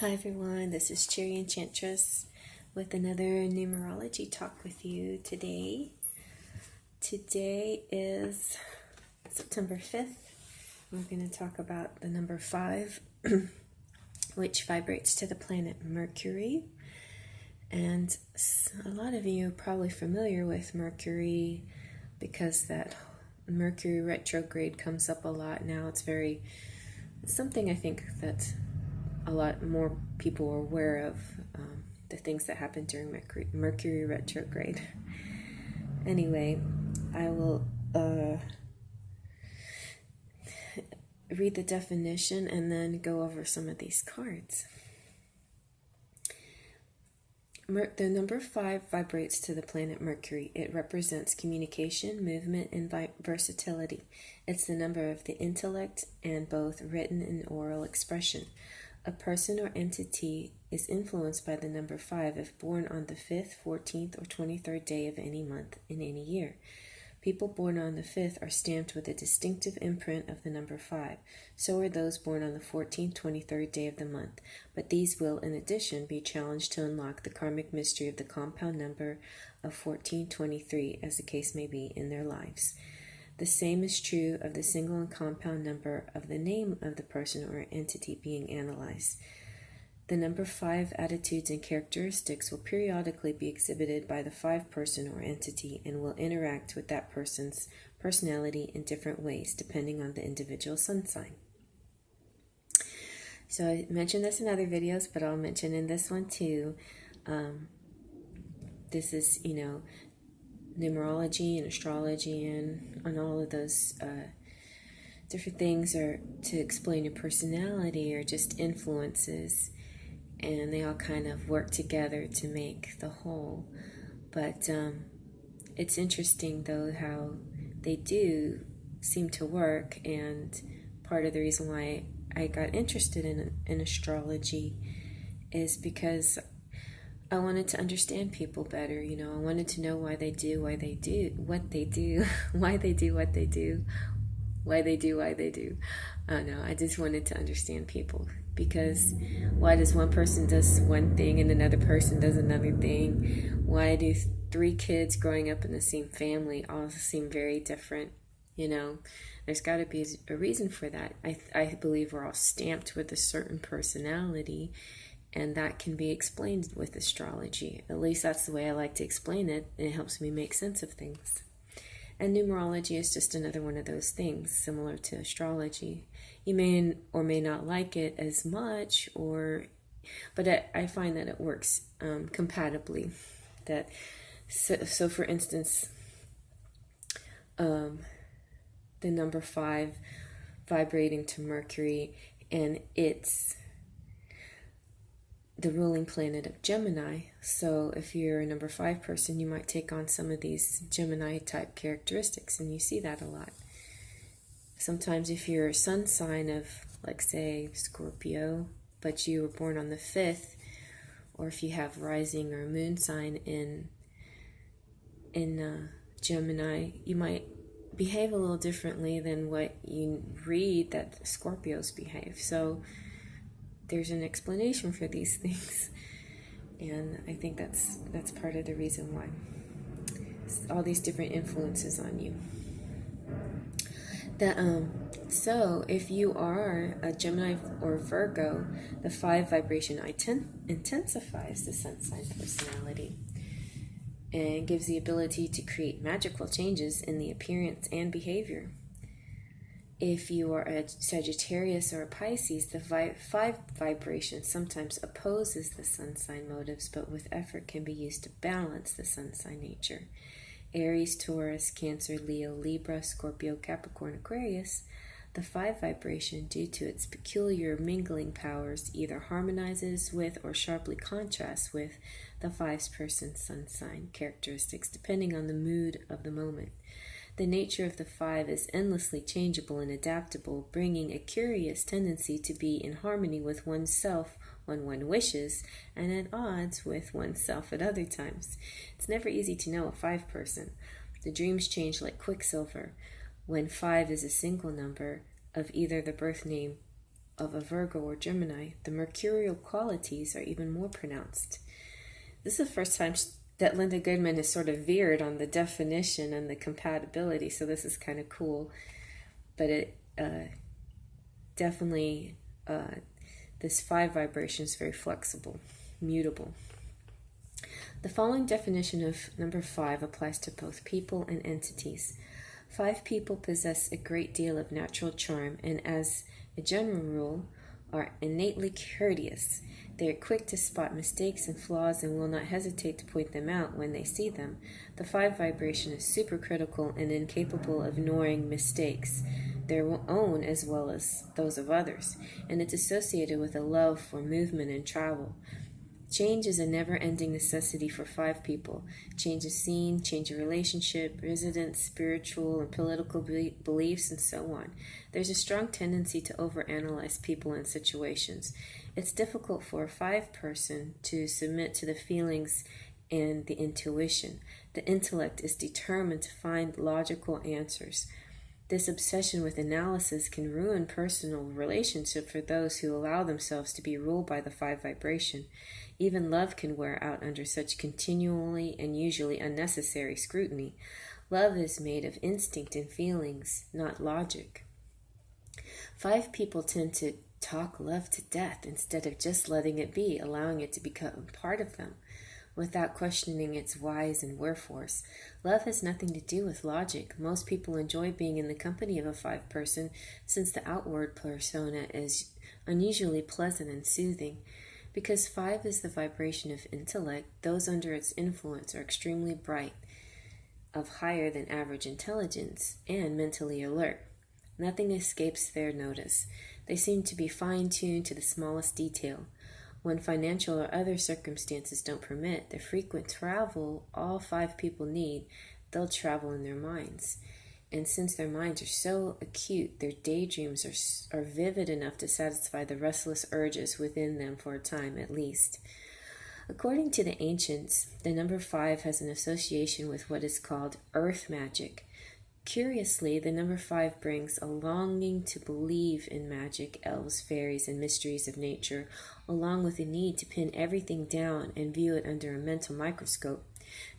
Hi everyone, this is Cherry Enchantress with another numerology talk with you today. Today is September 5th. We're going to talk about the number 5, which vibrates to the planet Mercury. And a lot of you are probably familiar with Mercury because that Mercury retrograde comes up a lot now. It's something I think that a lot more people are aware of, the things that happen during Mercury retrograde. Anyway, I will read the definition and then go over some of these cards. The number 5 vibrates to the planet Mercury. It represents communication, movement, and versatility. It's the number of the intellect and both written and oral expression. A person or entity is influenced by the number 5 if born on the 5th, 14th, or 23rd day of any month in any year. People born on the 5th are stamped with a distinctive imprint of the number 5. So are those born on the 14th, 23rd day of the month. But these will, in addition, be challenged to unlock the karmic mystery of the compound number of 1423, as the case may be in their lives. The same is true of the single and compound number of the name of the person or entity being analyzed. The number 5 attitudes and characteristics will periodically be exhibited by the 5 person or entity and will interact with that person's personality in different ways depending on the individual sun sign. So I mentioned this in other videos, but I'll mention in this one too. This is, numerology and astrology and all of those different things are to explain your personality or just influences, and they all kind of work together to make the whole. But it's interesting though how they do seem to work, and part of the reason why I got interested in astrology is because I wanted to understand people better. I wanted to know why they do what they do, why they do what they do, why they do. I just wanted to understand people, because why does one person does one thing and another person does another thing? Why do 3 kids growing up in the same family all seem very different? There's got to be a reason for that. I believe we're all stamped with a certain personality, and that can be explained with astrology. At least that's the way I like to explain it. It helps me make sense of things. And numerology is just another one of those things, similar to astrology. You may or may not like it as much, but I find that it works compatibly. So for instance, the number 5 vibrating to Mercury, and it's the ruling planet of Gemini. So if you're a number 5 person, you might take on some of these Gemini type characteristics, and you see that a lot. Sometimes if you're a sun sign of, like, say, Scorpio, but you were born on the 5th, or if you have rising or moon sign in Gemini, you might behave a little differently than what you read that Scorpios behave. So there's an explanation for these things, and I think that's part of the reason why. All these different influences on you. So if you are a Gemini or Virgo, the 5 vibration intensifies the sun sign personality and gives the ability to create magical changes in the appearance and behavior. If you are a Sagittarius or a Pisces, the 5 vibration sometimes opposes the sun sign motives, but with effort can be used to balance the sun sign nature. Aries, Taurus, Cancer, Leo, Libra, Scorpio, Capricorn, Aquarius, the 5 vibration, due to its peculiar mingling powers, either harmonizes with or sharply contrasts with the 5's person sun sign characteristics, depending on the mood of the moment. The nature of the 5 is endlessly changeable and adaptable, bringing a curious tendency to be in harmony with oneself when one wishes, and at odds with oneself at other times. It's never easy to know a 5 person. The dreams change like quicksilver when 5 is a single number of either the birth name of a Virgo or Gemini, the mercurial qualities are even more pronounced. This is the first time that Linda Goodman has sort of veered on the definition and the compatibility, so this is kind of cool. But it definitely, this 5 vibration is very flexible, mutable. The following definition of number 5 applies to both people and entities. 5 people possess a great deal of natural charm and, as a general rule, are innately courteous. They are quick to spot mistakes and flaws and will not hesitate to point them out when they see them. The 5 vibration is supercritical and incapable of ignoring mistakes, their own as well as those of others, and it's associated with a love for movement and travel. Change is a never-ending necessity for 5 people. Change of scene, change of relationship, residence, spiritual and political beliefs, and so on. There's a strong tendency to overanalyze people and situations. It's difficult for a 5 person to submit to the feelings and the intuition. The intellect is determined to find logical answers. This obsession with analysis can ruin personal relationships for those who allow themselves to be ruled by the 5 vibration. Even love can wear out under such continually and usually unnecessary scrutiny. Love is made of instinct and feelings, not logic. 5 people tend to talk love to death instead of just letting it be, allowing it to become part of them, without questioning its whys and wherefores. Love has nothing to do with logic. Most people enjoy being in the company of a 5 person since the outward persona is unusually pleasant and soothing. Because 5 is the vibration of intellect, those under its influence are extremely bright, of higher than average intelligence, and mentally alert. Nothing escapes their notice. They seem to be fine-tuned to the smallest detail. When financial or other circumstances don't permit the frequent travel all 5 people need, they'll travel in their minds. And since their minds are so acute, their daydreams are vivid enough to satisfy the restless urges within them for a time at least. According to the ancients, the number 5 has an association with what is called earth magic. Curiously, the number 5 brings a longing to believe in magic, elves, fairies, and mysteries of nature, along with a need to pin everything down and view it under a mental microscope.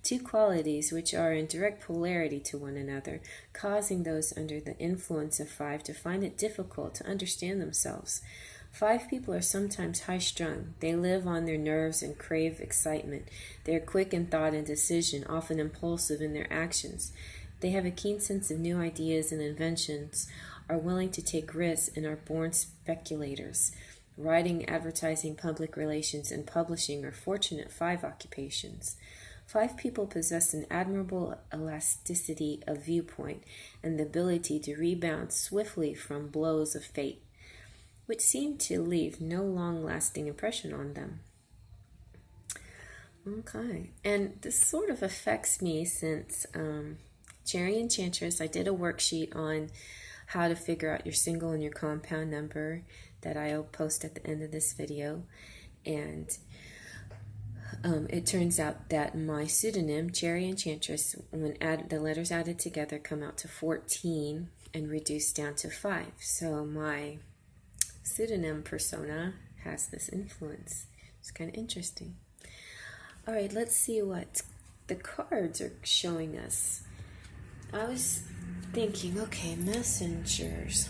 2 qualities which are in direct polarity to one another, causing those under the influence of 5 to find it difficult to understand themselves. 5 people are sometimes high-strung. They live on their nerves and crave excitement. They are quick in thought and decision, often impulsive in their actions. They have a keen sense of new ideas and inventions, are willing to take risks, and are born speculators. Writing, advertising, public relations, and publishing are fortunate 5 occupations. 5 people possess an admirable elasticity of viewpoint and the ability to rebound swiftly from blows of fate, which seem to leave no long-lasting impression on them. Okay, and this sort of affects me since Cherry Enchantress, I did a worksheet on how to figure out your single and your compound number that I'll post at the end of this video, and it turns out that my pseudonym, Cherry Enchantress, when the letters added together come out to 14 and reduced down to 5. So my pseudonym persona has this influence. It's kind of interesting. All right, let's see what the cards are showing us. I was thinking, okay, messengers.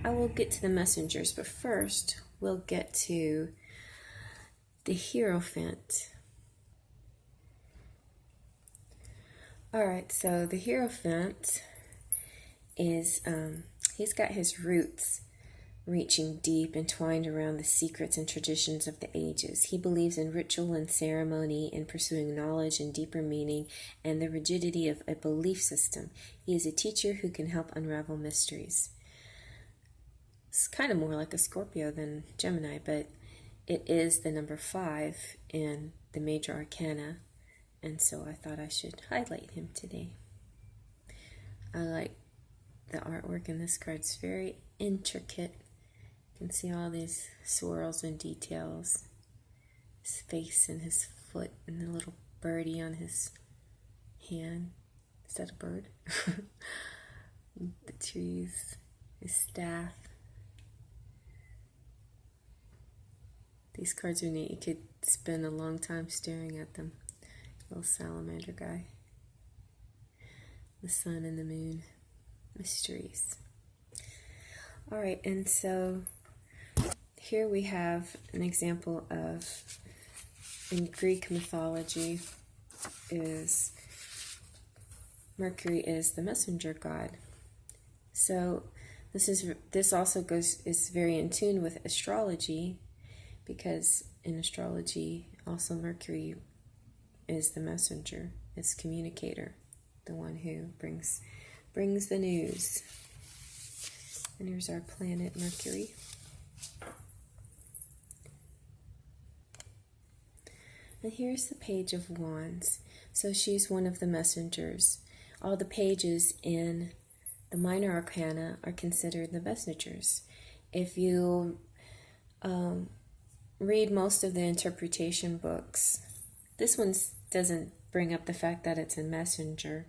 I will get to the messengers, but first we'll get to the Hierophant. Alright, so the Hierophant is, he's got his roots reaching deep, entwined around the secrets and traditions of the ages. He believes in ritual and ceremony, in pursuing knowledge and deeper meaning, and the rigidity of a belief system. He is a teacher who can help unravel mysteries. It's kind of more like a Scorpio than Gemini, but it is the number 5 in the major arcana, and so I thought I should highlight him today. I like the artwork in this card. It's very intricate. You can see all these swirls and details. His face and his foot and the little birdie on his hand. Is that a bird? The trees, his staff. These cards are neat. You could spend a long time staring at them. Little salamander guy. The sun and the moon. Mysteries. All right, and so here we have an example of, in Greek mythology, is Mercury is the messenger god. So this also is very in tune with astrology, because in astrology also Mercury is the messenger, is communicator, the one who brings the news. And here's our planet Mercury. And here's the Page of Wands. So she's one of the messengers. All the pages in the minor arcana are considered the messengers. If you read most of the interpretation books, this one doesn't bring up the fact that it's a messenger,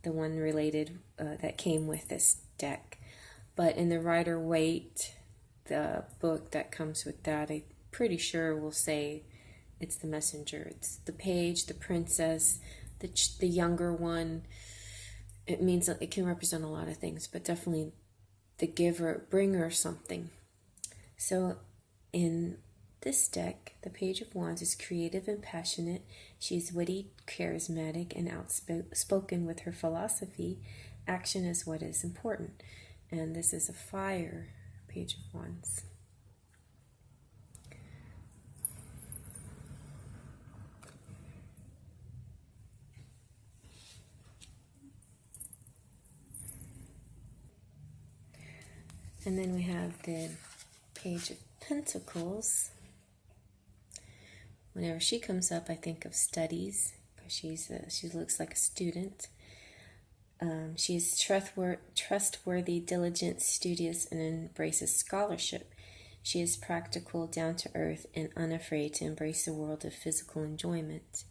the one related that came with this deck. But in the Rider-Waite, the book that comes with that, I'm pretty sure will say it's the messenger. It's the page, the princess, the younger one. It means it can represent a lot of things, but definitely the giver, bringer something. So in this deck, the Page of Wands is creative and passionate. She's witty, charismatic, and outspoken with her philosophy. Action is what is important. And this is a fire Page of Wands. And then we have the Page of Pentacles. Whenever she comes up, I think of studies, because she looks like a student. She's trustworthy, diligent, studious, and embraces scholarship. She is practical, down to earth, and unafraid to embrace the world of physical enjoyment.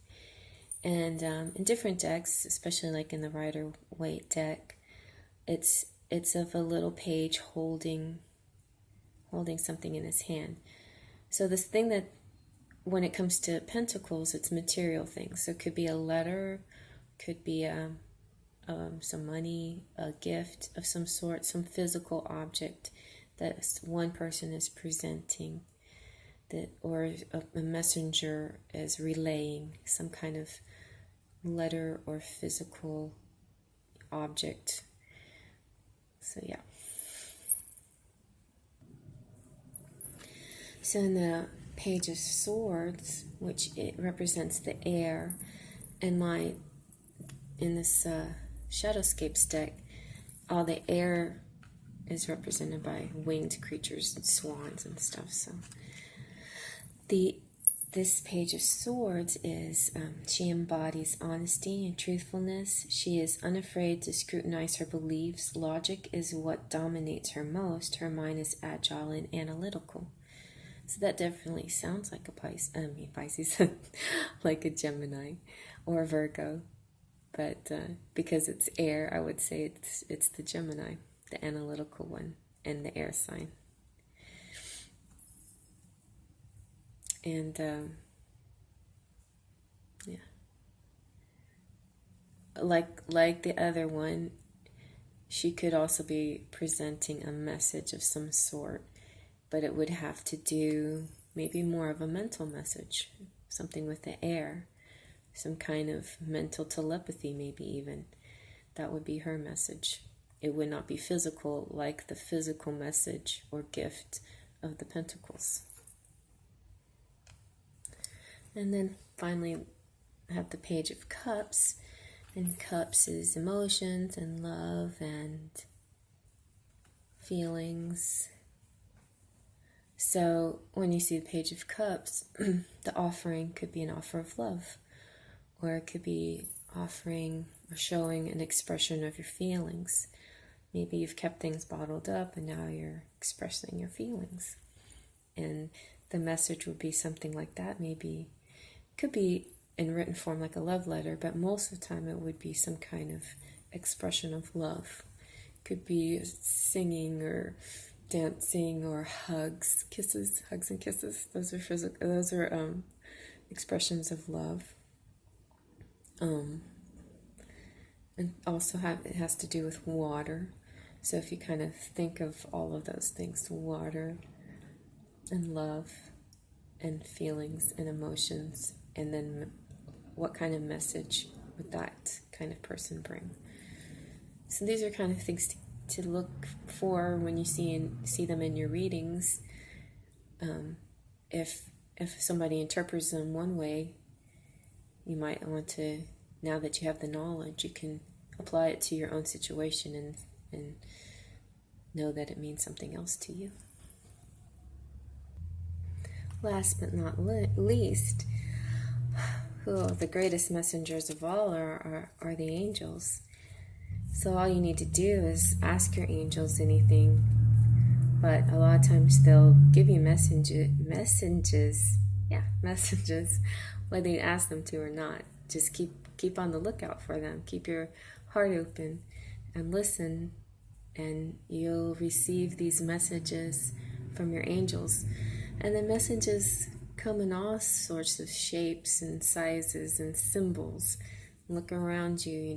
And in different decks, especially like in the Rider-Waite deck, it's of a little page holding something in his hand. So this thing that, when it comes to Pentacles, it's material things. So it could be a letter, could be some money, a gift of some sort, some physical object that one person is presenting, or a messenger is relaying some kind of letter or physical object. So yeah. So in the Page of Swords, which it represents the air, and in this Shadowscapes deck, all the air is represented by winged creatures and swans and stuff. So this Page of Swords is, she embodies honesty and truthfulness. She is unafraid to scrutinize her beliefs. Logic is what dominates her most. Her mind is agile and analytical. So that definitely sounds like a Pisces, like a Gemini or a Virgo. But because it's air, I would say it's the Gemini, the analytical one, and the air sign. And yeah, like the other one, she could also be presenting a message of some sort, but it would have to do maybe more of a mental message, something with the air, some kind of mental telepathy, maybe even. That would be her message. It would not be physical like the physical message or gift of the Pentacles. And then finally I have the Page of Cups, and cups is emotions and love and feelings. So when you see the Page of Cups, the offering could be an offer of love, or it could be offering or showing an expression of your feelings. Maybe you've kept things bottled up and now you're expressing your feelings. And the message would be something like that. Maybe could be in written form like a love letter, but most of the time it would be some kind of expression of love. Could be singing or dancing or hugs and kisses. Those are physical. Those are expressions of love. And also it has to do with water. So if you kind of think of all of those things, water and love and feelings and emotions, and then what kind of message would that kind of person bring? So these are kind of things to look for when you see them in your readings. If somebody interprets them one way, you might want to, now that you have the knowledge, you can apply it to your own situation and know that it means something else to you. Last but not least, the greatest messengers of all are the angels. So all you need to do is ask your angels anything, but a lot of times they'll give you messages, whether you ask them to or not. Just keep on the lookout for them. Keep your heart open and listen, and you'll receive these messages from your angels. And the messages come in all sorts of shapes and sizes and symbols. Look around you,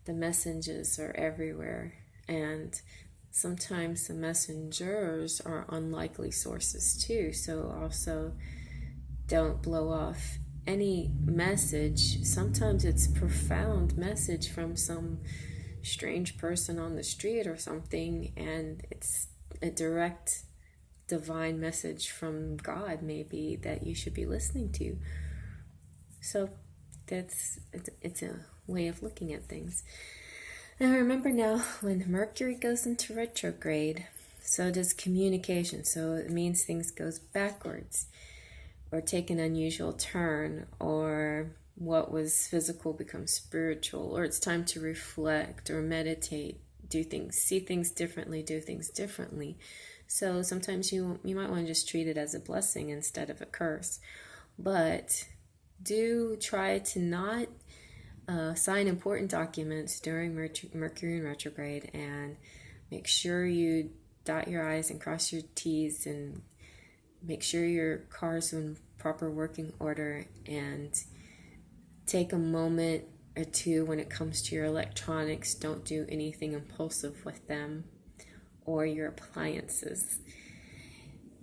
the messengers are everywhere. And sometimes the messengers are unlikely sources too. So also don't blow off any message. Sometimes it's a profound message from some strange person on the street or something, and it's a direct divine message from God maybe that you should be listening to. So it's a way of looking at things. Now remember, now when Mercury goes into retrograde, so does communication. So it means things goes backwards or take an unusual turn, or what was physical becomes spiritual, or it's time to reflect or meditate, see things differently, do things differently. So sometimes you might want to just treat it as a blessing instead of a curse. But do try to not sign important documents during Mercury in retrograde, and make sure you dot your I's and cross your T's, and make sure your car's in proper working order, and take a moment or two when it comes to your electronics. Don't do anything impulsive with them or your appliances.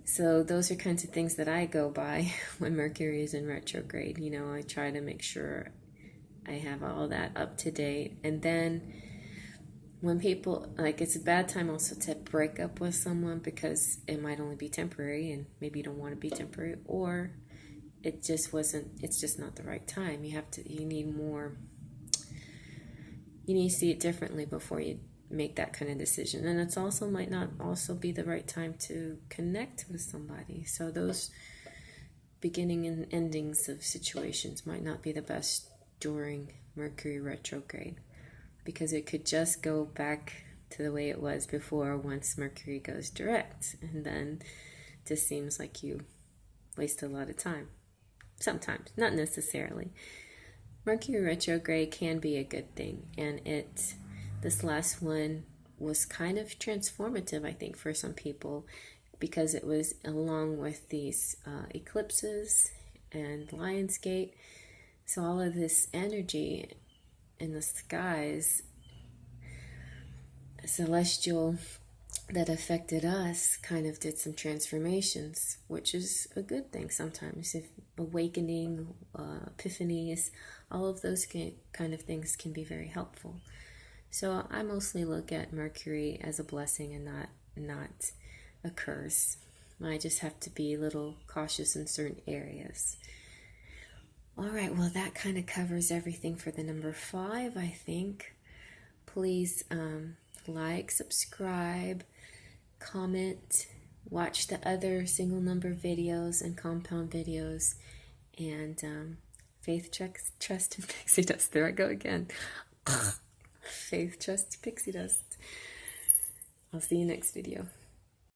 So those are kinds of things that I go by when Mercury is in retrograde. I try to make sure I have all that up to date. And then when people, it's a bad time also to break up with someone, because it might only be temporary, and maybe you don't want to be temporary, or it's just not the right time. You need to see it differently before you make that kind of decision. And it's also might not also be the right time to connect with somebody. So those beginning and endings of situations might not be the best during Mercury retrograde, because it could just go back to the way it was before once Mercury goes direct, and then it just seems like you waste a lot of time. Sometimes, not necessarily. Mercury retrograde can be a good thing, and this last one was kind of transformative, I think, for some people, because it was along with these eclipses and Lionsgate. So all of this energy in the skies, celestial, that affected us, kind of did some transformations, which is a good thing sometimes. If awakening, epiphanies, all of those kind of things can be very helpful. So I mostly look at Mercury as a blessing and not a curse. I just have to be a little cautious in certain areas. All right, well, that kind of covers everything for the number 5, I think. Please like, subscribe, comment, watch the other single number videos and compound videos, and faith, trust, and pixie dust. There I go again. Faith, trust, pixie dust. I'll see you next video.